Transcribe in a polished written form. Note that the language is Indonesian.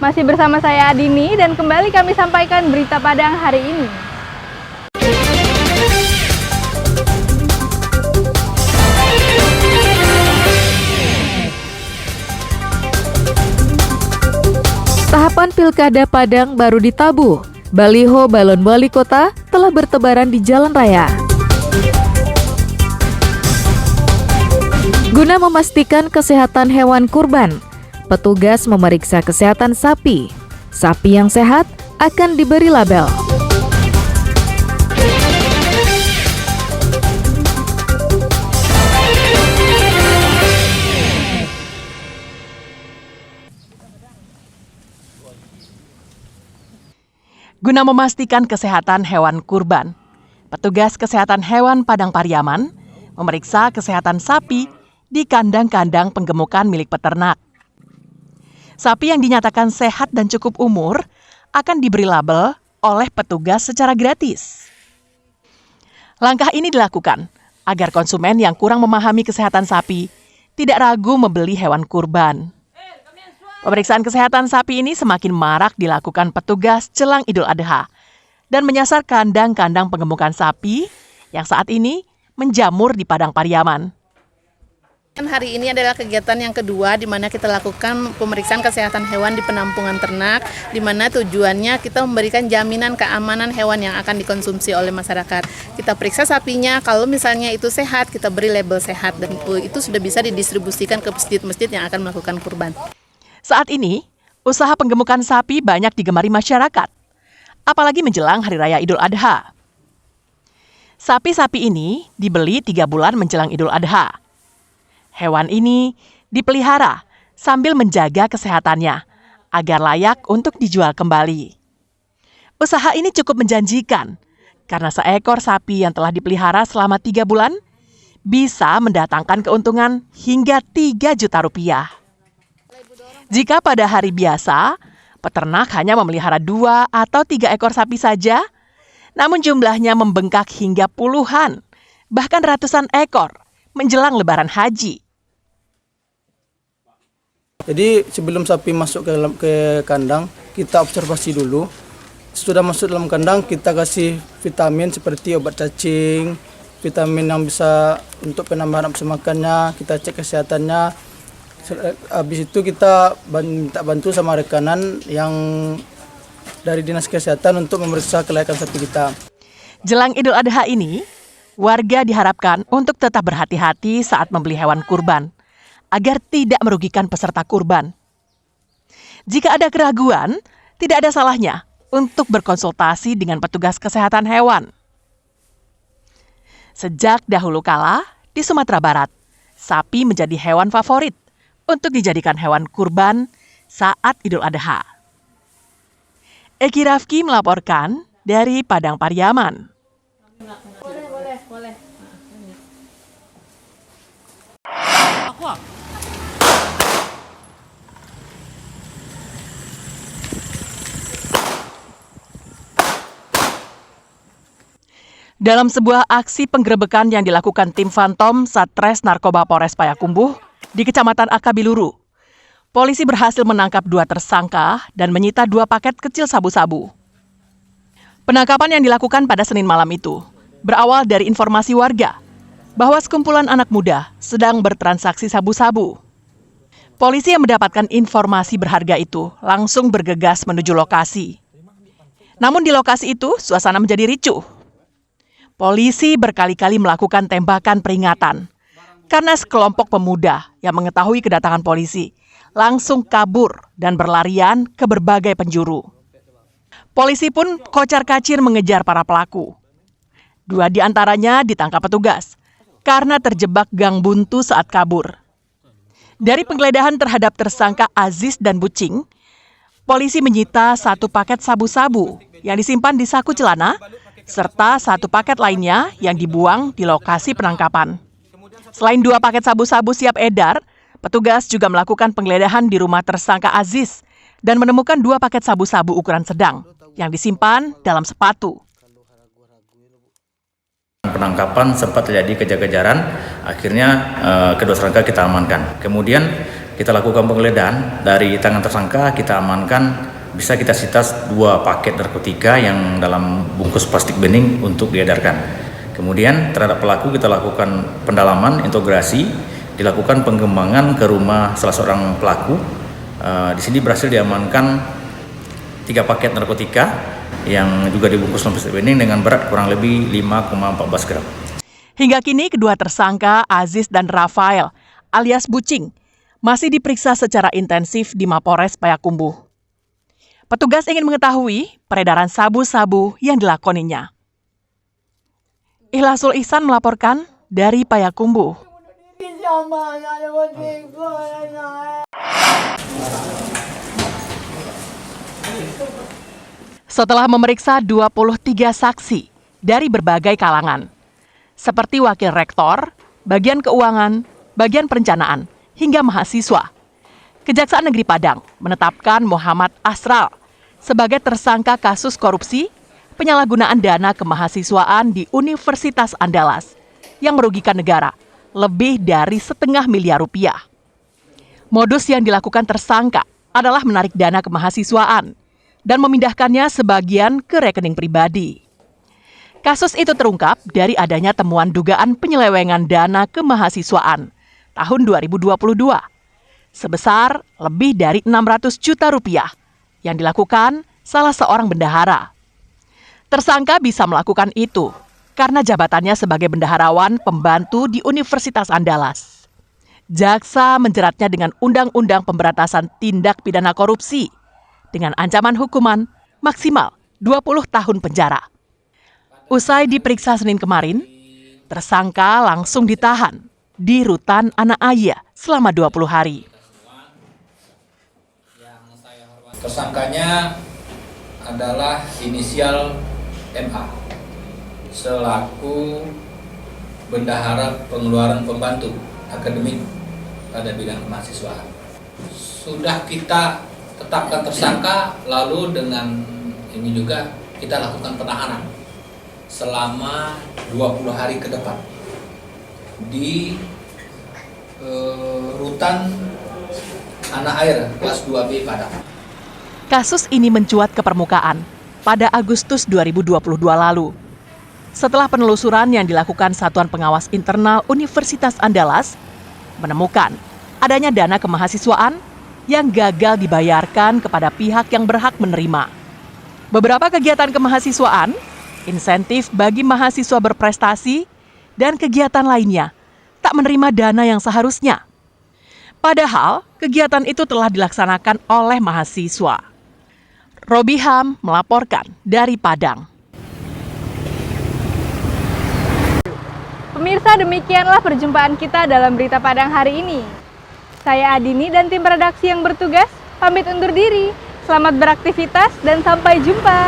Masih bersama saya Adini dan kembali kami sampaikan berita Padang hari ini. Tahapan Pilkada Padang baru ditabuh. Baliho balon wali kota telah bertebaran di jalan raya. Guna memastikan kesehatan hewan kurban, petugas memeriksa kesehatan sapi. Sapi yang sehat akan diberi label. Guna memastikan kesehatan hewan kurban, petugas kesehatan hewan Padang Pariaman memeriksa kesehatan sapi di kandang-kandang penggemukan milik peternak. Sapi yang dinyatakan sehat dan cukup umur akan diberi label oleh petugas secara gratis. Langkah ini dilakukan agar konsumen yang kurang memahami kesehatan sapi tidak ragu membeli hewan kurban. Pemeriksaan kesehatan sapi ini semakin marak dilakukan petugas jelang Idul Adha dan menyasar kandang-kandang penggemukan sapi yang saat ini menjamur di Padang Pariaman. Hari ini adalah kegiatan yang kedua di mana kita lakukan pemeriksaan kesehatan hewan di penampungan ternak, di mana tujuannya kita memberikan jaminan keamanan hewan yang akan dikonsumsi oleh masyarakat. Kita periksa sapinya, kalau misalnya itu sehat, kita beri label sehat dan itu sudah bisa didistribusikan ke masjid-masjid yang akan melakukan kurban. Saat ini, usaha penggemukan sapi banyak digemari masyarakat, apalagi menjelang Hari Raya Idul Adha. Sapi-sapi ini dibeli 3 bulan menjelang Idul Adha. Hewan ini dipelihara sambil menjaga kesehatannya agar layak untuk dijual kembali. Usaha ini cukup menjanjikan karena seekor sapi yang telah dipelihara selama 3 bulan bisa mendatangkan keuntungan hingga 3 juta rupiah. Jika pada hari biasa, peternak hanya memelihara 2 atau 3 ekor sapi saja, namun jumlahnya membengkak hingga puluhan, bahkan ratusan ekor menjelang Lebaran Haji. Jadi sebelum sapi masuk ke kandang, kita observasi dulu. Setelah masuk dalam kandang, kita kasih vitamin seperti obat cacing, vitamin yang bisa untuk penambahan nafsu makannya, kita cek kesehatannya. Habis itu kita minta bantu sama rekanan yang dari Dinas Kesehatan untuk memeriksa kelayakan sapi kita. Jelang Idul Adha ini, warga diharapkan untuk tetap berhati-hati saat membeli hewan kurban, agar tidak merugikan peserta kurban. Jika ada keraguan, tidak ada salahnya untuk berkonsultasi dengan petugas kesehatan hewan. Sejak dahulu kala, di Sumatera Barat, sapi menjadi hewan favorit untuk dijadikan hewan kurban saat Idul Adha. Eki Rafki melaporkan dari Padang Pariaman. Boleh. Dalam sebuah aksi penggerebekan yang dilakukan tim Phantom Satres Narkoba Polres Payakumbuh di Kecamatan Akabiluru, polisi berhasil menangkap 2 tersangka dan menyita 2 paket kecil sabu-sabu. Penangkapan yang dilakukan pada Senin malam itu berawal dari informasi warga bahwa sekumpulan anak muda sedang bertransaksi sabu-sabu. Polisi yang mendapatkan informasi berharga itu langsung bergegas menuju lokasi. Namun di lokasi itu suasana menjadi ricuh. Polisi berkali-kali melakukan tembakan peringatan karena sekelompok pemuda yang mengetahui kedatangan polisi langsung kabur dan berlarian ke berbagai penjuru. Polisi pun kocar-kacir mengejar para pelaku. 2 di antaranya ditangkap petugas karena terjebak gang buntu saat kabur. Dari penggeledahan terhadap tersangka Aziz dan Bucing, polisi menyita 1 paket sabu-sabu yang disimpan di saku celana serta 1 paket lainnya yang dibuang di lokasi penangkapan. Selain 2 paket sabu-sabu siap edar, petugas juga melakukan penggeledahan di rumah tersangka Aziz dan menemukan 2 paket sabu-sabu ukuran sedang yang disimpan dalam sepatu. Penangkapan sempat terjadi kejar-kejaran, akhirnya kedua tersangka kita amankan. Kemudian kita lakukan penggeledahan. Dari tangan tersangka kita amankan, bisa kita sita 2 paket narkotika yang dalam bungkus plastik bening untuk diedarkan. Kemudian terhadap pelaku kita lakukan pendalaman, integrasi, dilakukan pengembangan ke rumah salah seorang pelaku. Di sini berhasil diamankan 3 paket narkotika yang juga dibungkus dalam plastik bening dengan berat kurang lebih 5,14 gram. Hingga kini kedua tersangka Aziz dan Rafael alias Bucing masih diperiksa secara intensif di Mapores Payakumbuh. Petugas ingin mengetahui peredaran sabu-sabu yang dilakoninya. Ikhlasul Ihsan melaporkan dari Payakumbuh. Setelah memeriksa 23 saksi dari berbagai kalangan, seperti wakil rektor, bagian keuangan, bagian perencanaan, hingga mahasiswa, Kejaksaan Negeri Padang menetapkan Muhammad Asral sebagai tersangka kasus korupsi penyalahgunaan dana kemahasiswaan di Universitas Andalas yang merugikan negara lebih dari $0,5 miliar. Modus yang dilakukan tersangka adalah menarik dana kemahasiswaan dan memindahkannya sebagian ke rekening pribadi. Kasus itu terungkap dari adanya temuan dugaan penyelewengan dana kemahasiswaan tahun 2022 sebesar lebih dari Rp600 juta yang dilakukan salah seorang bendahara. Tersangka bisa melakukan itu karena jabatannya sebagai bendaharawan pembantu di Universitas Andalas. Jaksa menjeratnya dengan Undang-Undang Pemberantasan Tindak Pidana Korupsi dengan ancaman hukuman maksimal 20 tahun penjara. Usai diperiksa Senin kemarin, tersangka langsung ditahan di Rutan Anak Ayah selama 20 hari. Tersangkanya adalah inisial MA selaku bendahara pengeluaran pembantu akademik pada bidang kemahasiswaan. Sudah kita tetapkan tersangka, lalu dengan ini juga kita lakukan penahanan selama 20 hari ke depan di Rutan Anak Air kelas 2B Padang. Kasus ini mencuat ke permukaan pada Agustus 2022 lalu. Setelah penelusuran yang dilakukan Satuan Pengawas Internal Universitas Andalas menemukan adanya dana kemahasiswaan yang gagal dibayarkan kepada pihak yang berhak menerima. Beberapa kegiatan kemahasiswaan, insentif bagi mahasiswa berprestasi, dan kegiatan lainnya tak menerima dana yang seharusnya. Padahal kegiatan itu telah dilaksanakan oleh mahasiswa. Robiham melaporkan dari Padang. Pemirsa, demikianlah perjumpaan kita dalam Berita Padang hari ini. Saya Adini dan tim redaksi yang bertugas pamit undur diri. Selamat beraktivitas dan sampai jumpa.